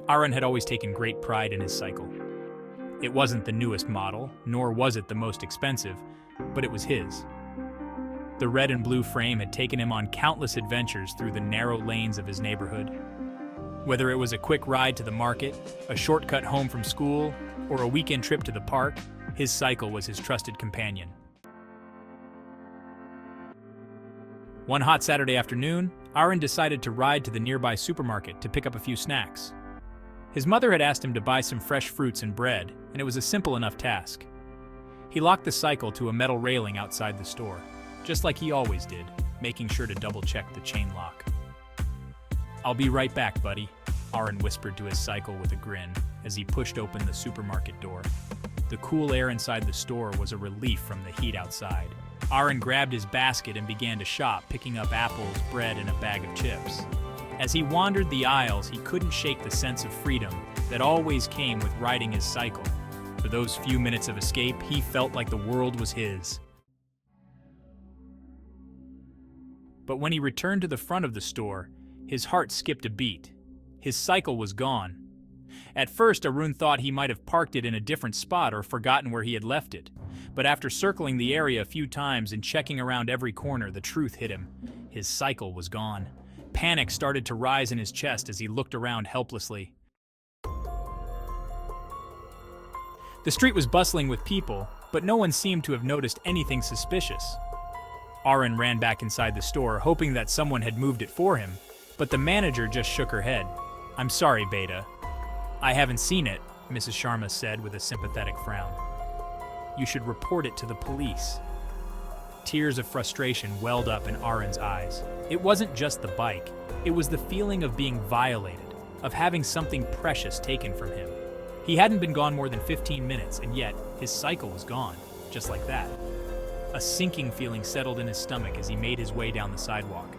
Aaron had always taken great pride in his cycle. It wasn't the newest model, nor was it the most expensive, but it was his. The red and blue frame had taken him on countless adventures through the narrow lanes of his neighborhood. Whether it was a quick ride to the market, a shortcut home from school, or a weekend trip to the park, his cycle was his trusted companion. One hot Saturday afternoon, Aaron decided to ride to the nearby supermarket to pick up a few snacks. His mother had asked him to buy some fresh fruits and bread, and it was a simple enough task. He locked the cycle to a metal railing outside the store, just like he always did, making sure to double-check the chain lock. "I'll be right back, buddy," Aaron whispered to his cycle with a grin as he pushed open the supermarket door. The cool air inside the store was a relief from the heat outside. Aaron grabbed his basket and began to shop, picking up apples, bread, and a bag of chips. As he wandered the aisles, he couldn't shake the sense of freedom that always came with riding his cycle. For those few minutes of escape, he felt like the world was his. But when he returned to the front of the store, his heart skipped a beat. His cycle was gone. At first, Aaron thought he might have parked it in a different spot or forgotten where he had left it. But after circling the area a few times and checking around every corner, the truth hit him. His cycle was gone. Panic started to rise in his chest as he looked around helplessly. The street was bustling with people, but no one seemed to have noticed anything suspicious. Aaron ran back inside the store, hoping that someone had moved it for him, but the manager just shook her head. "I'm sorry, Beta. I haven't seen it," Mrs. Sharma said with a sympathetic frown. "You should report it to the police." Tears of frustration welled up in Aaron's eyes. It wasn't just the bike. It was the feeling of being violated, of having something precious taken from him. He hadn't been gone more than 15 minutes, and yet his cycle was gone, just like that. A sinking feeling settled in his stomach as he made his way down the sidewalk.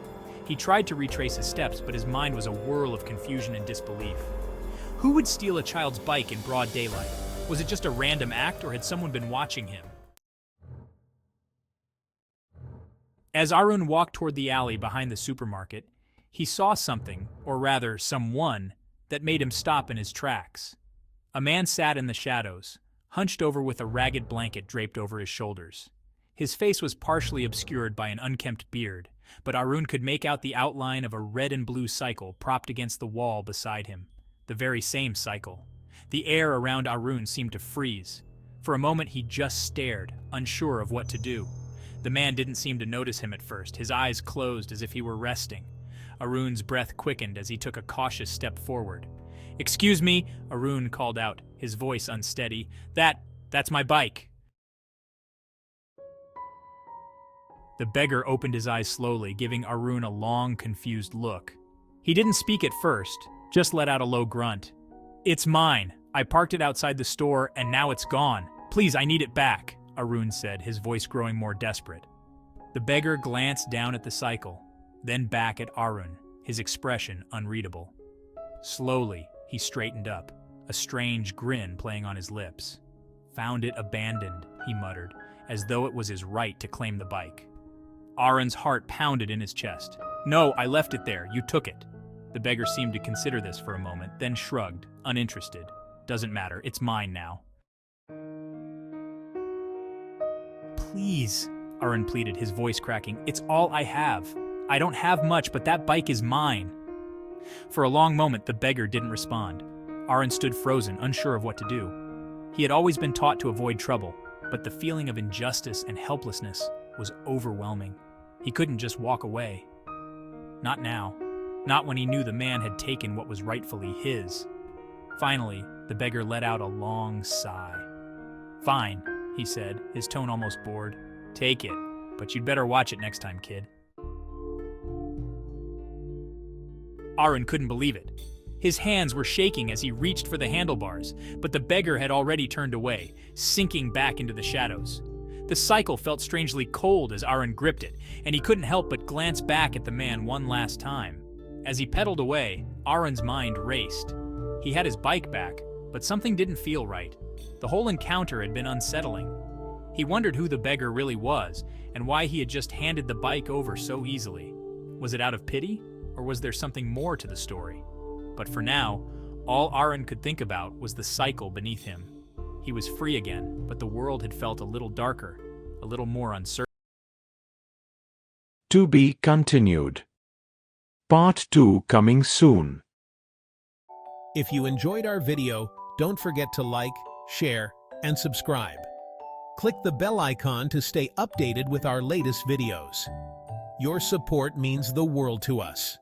He tried to retrace his steps, but his mind was a whirl of confusion and disbelief. Who would steal a child's bike in broad daylight? Was it just a random act, or had someone been watching him? As Aaron walked toward the alley behind the supermarket, he saw something, or rather someone, that made him stop in his tracks. A man sat in the shadows, hunched over with a ragged blanket draped over his shoulders. His face was partially obscured by an unkempt beard, but Aaron could make out the outline of a red and blue cycle propped against the wall beside him. The very same cycle. The air around Aaron seemed to freeze. For a moment he just stared, unsure of what to do. The man didn't seem to notice him at first, his eyes closed as if he were resting. Aaron's breath quickened as he took a cautious step forward. "Excuse me," Aaron called out, his voice unsteady. That's my bike." The beggar opened his eyes slowly, giving Aaron a long, confused look. He didn't speak at first, just let out a low grunt. "It's mine. I parked it outside the store, and now it's gone. Please, I need it back," Aaron said, his voice growing more desperate. The beggar glanced down at the cycle, then back at Aaron, his expression unreadable. Slowly, he straightened up, a strange grin playing on his lips. "Found it abandoned," he muttered, as though it was his right to claim the bike. Aaron's heart pounded in his chest. "No, I left it there. You took it." The beggar seemed to consider this for a moment, then shrugged, uninterested. "Doesn't matter. It's mine now." "Please," Aaron pleaded, his voice cracking. "It's all I have. I don't have much, but that bike is mine." For a long moment, the beggar didn't respond. Aaron stood frozen, unsure of what to do. He had always been taught to avoid trouble, but the feeling of injustice and helplessness was overwhelming. He couldn't just walk away. Not now. Not when he knew the man had taken what was rightfully his. Finally, the beggar let out a long sigh. "Fine," he said, his tone almost bored. "Take it, but you'd better watch it next time, kid." Aaron couldn't believe it. His hands were shaking as he reached for the handlebars, but the beggar had already turned away, sinking back into the shadows. The cycle felt strangely cold as Aaron gripped it, and he couldn't help but glance back at the man one last time. As he pedaled away, Aaron's mind raced. He had his bike back, but something didn't feel right. The whole encounter had been unsettling. He wondered who the beggar really was, and why he had just handed the bike over so easily. Was it out of pity, or was there something more to the story? But for now, All Aaron could think about was the cycle beneath him. He was free again, but the world had felt a little darker, a little more uncertain. To be continued. Part 2 coming soon. If you enjoyed our video, don't forget to like, share, and subscribe. Click the bell icon to stay updated with our latest videos. Your support means the world to us.